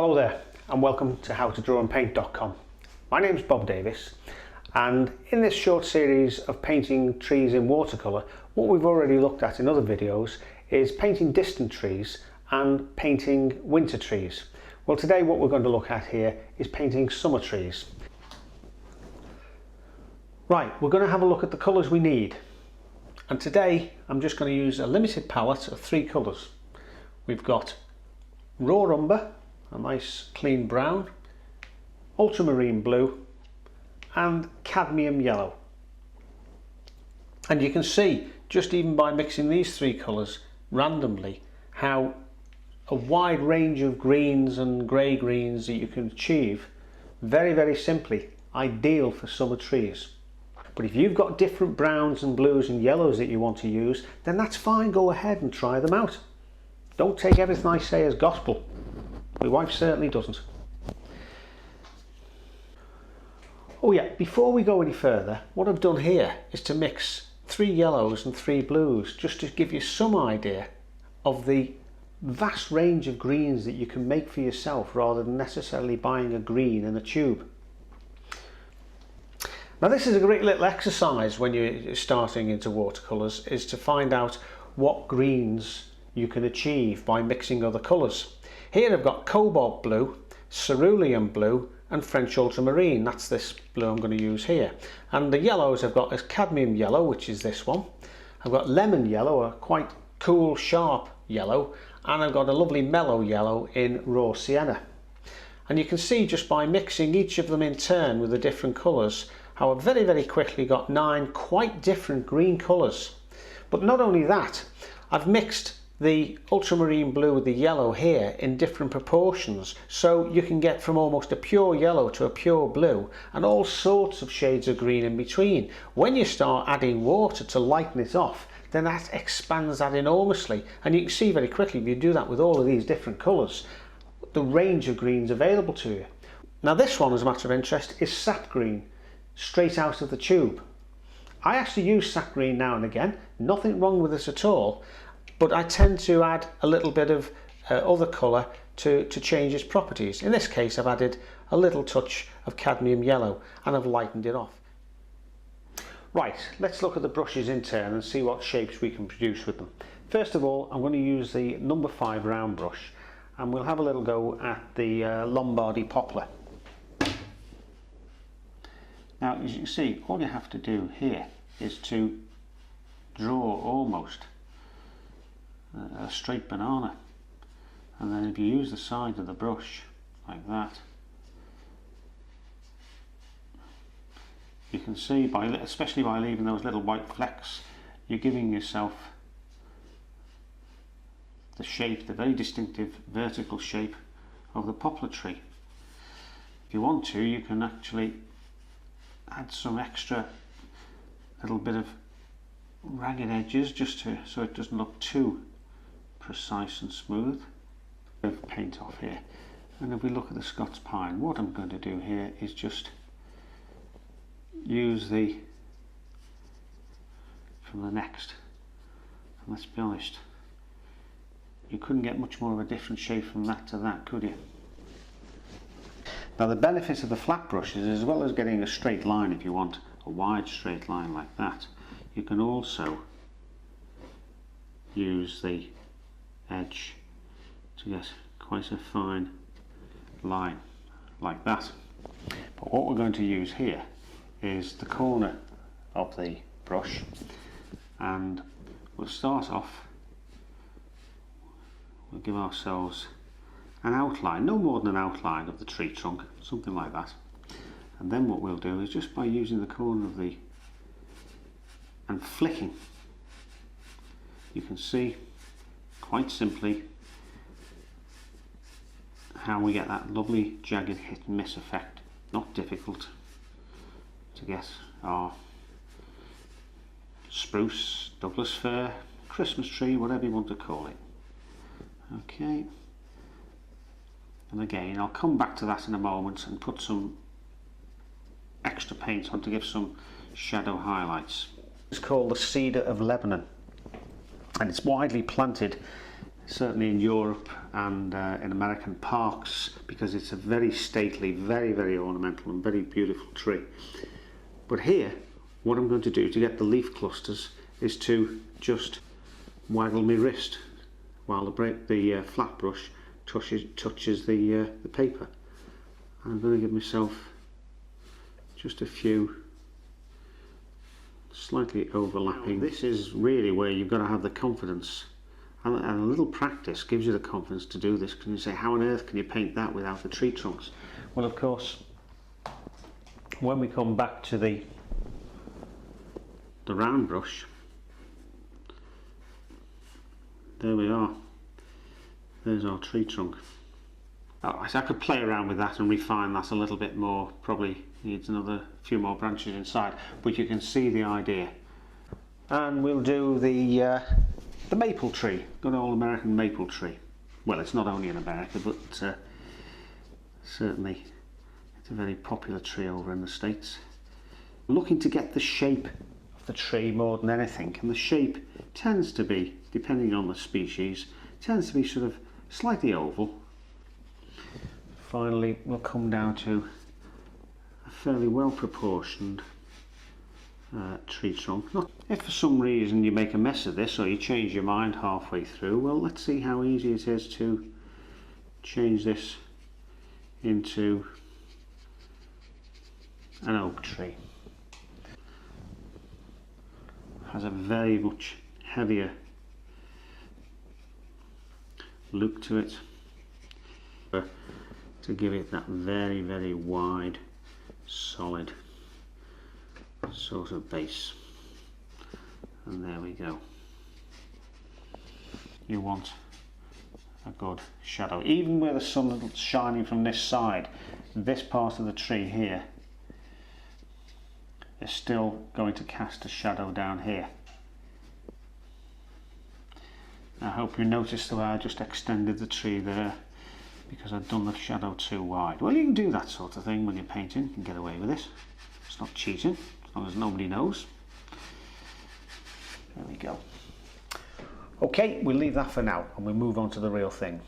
Hello there and welcome to howtodrawandpaint.com. My name is Bob Davis, and in this short series of painting trees in watercolour, what we've already looked at in other videos is painting distant trees and painting winter trees. Well, today what we're going to look at here is painting summer trees. Right, we're going to have a look at the colours we need, and today I'm just going to use a limited palette of three colours. We've got raw umber, a nice clean brown, ultramarine blue and cadmium yellow. And you can see just even by mixing these three colours randomly how a wide range of greens and grey greens that you can achieve very simply, ideal for summer trees. But if you've got different browns and blues and yellows that you want to use, then that's fine, go ahead and try them out. Don't take everything I say as gospel. My wife certainly doesn't. Oh yeah, before we go any further, what I've done here is to mix three yellows and three blues, just to give you some idea of the vast range of greens that you can make for yourself rather than necessarily buying a green in a tube. Now this is a great little exercise when you're starting into watercolours, is to find out what greens you can achieve by mixing other colours. Here I've got cobalt blue, cerulean blue and French ultramarine. That's this blue I'm going to use here. And the yellows I've got is cadmium yellow, which is this one. I've got lemon yellow, a quite cool sharp yellow, and I've got a lovely mellow yellow in raw sienna. And you can see just by mixing each of them in turn with the different colours how I've very quickly got 9 quite different green colours. But not only that, I've mixed the ultramarine blue with the yellow here in different proportions, so you can get from almost a pure yellow to a pure blue and all sorts of shades of green in between. When you start adding water to lighten it off, then that expands that enormously, and you can see very quickly if you do that with all of these different colours, the range of greens available to you. Now this one, as a matter of interest, is sap green, straight out of the tube. I actually use sap green now and again, nothing wrong with this at all, but I tend to add a little bit of other colour to change its properties. In this case I've added a little touch of cadmium yellow and I've lightened it off. Right, let's look at the brushes in turn and see what shapes we can produce with them. First of all, I'm going to use the number 5 round brush, and we'll have a little go at the Lombardy poplar. Now as you can see, all you have to do here is to draw almost a straight banana, and then if you use the side of the brush like that, you can see, especially by leaving those little white flecks, you're giving yourself the shape, the very distinctive vertical shape of the poplar tree. If you want to, you can actually add some extra little bit of ragged edges just so it doesn't look too precise and smooth. Of paint off here, and if we look at the Scots Pine, what I'm going to do here is just use from the next, and let's be honest, you couldn't get much more of a different shape from that to that, could you? Now the benefit of the flat brush is, as well as getting a straight line, if you want a wide straight line like that, you can also use the edge to get quite a fine line like that. But what we're going to use here is the corner of the brush, and we'll start off, we'll give ourselves an outline, no more than an outline of the tree trunk, something like that. And then what we'll do is, just by using the corner of and flicking, you can see quite simply how we get that lovely jagged hit and miss effect. Not difficult to get our spruce, Douglas fir, Christmas tree, whatever you want to call it. Okay, and again I'll come back to that in a moment and put some extra paint on to give some shadow highlights. It's called the Cedar of Lebanon, and it's widely planted certainly in Europe and in American parks, because it's a very stately, very, very ornamental and very beautiful tree. But here, what I'm going to do to get the leaf clusters is to just waggle my wrist while the flat brush touches the paper. And I'm going to give myself just a few slightly overlapping. This is really where you've got to have the confidence, and a little practice gives you the confidence to do this. Can you say, how on earth can you paint that without the tree trunks? Well, of course, when we come back to the round brush, there we are. There's our tree trunk. I could play around with that and refine that a little bit more. Probably needs another few more branches inside, but you can see the idea. And we'll do the maple tree, good old American maple tree. Well, it's not only in America, but certainly it's a very popular tree over in the States. Looking to get the shape of the tree more than anything, and the shape tends to be, depending on the species, tends to be sort of slightly oval. Finally, we'll come down to a fairly well proportioned tree trunk. If for some reason you make a mess of this, or you change your mind halfway through, well, let's see how easy it is to change this into an oak tree. Has a very much heavier look to it, to give it that very, very wide, solid sort of base. And there we go. You want a good shadow, even where the sun is shining from this side. This part of the tree here is still going to cast a shadow down here. I hope you noticed the way I just extended the tree there, because I'd done the shadow too wide. Well, you can do that sort of thing when you're painting. You can get away with it. It's not cheating, as long as nobody knows. There we go. Okay, we'll leave that for now and we'll move on to the real thing.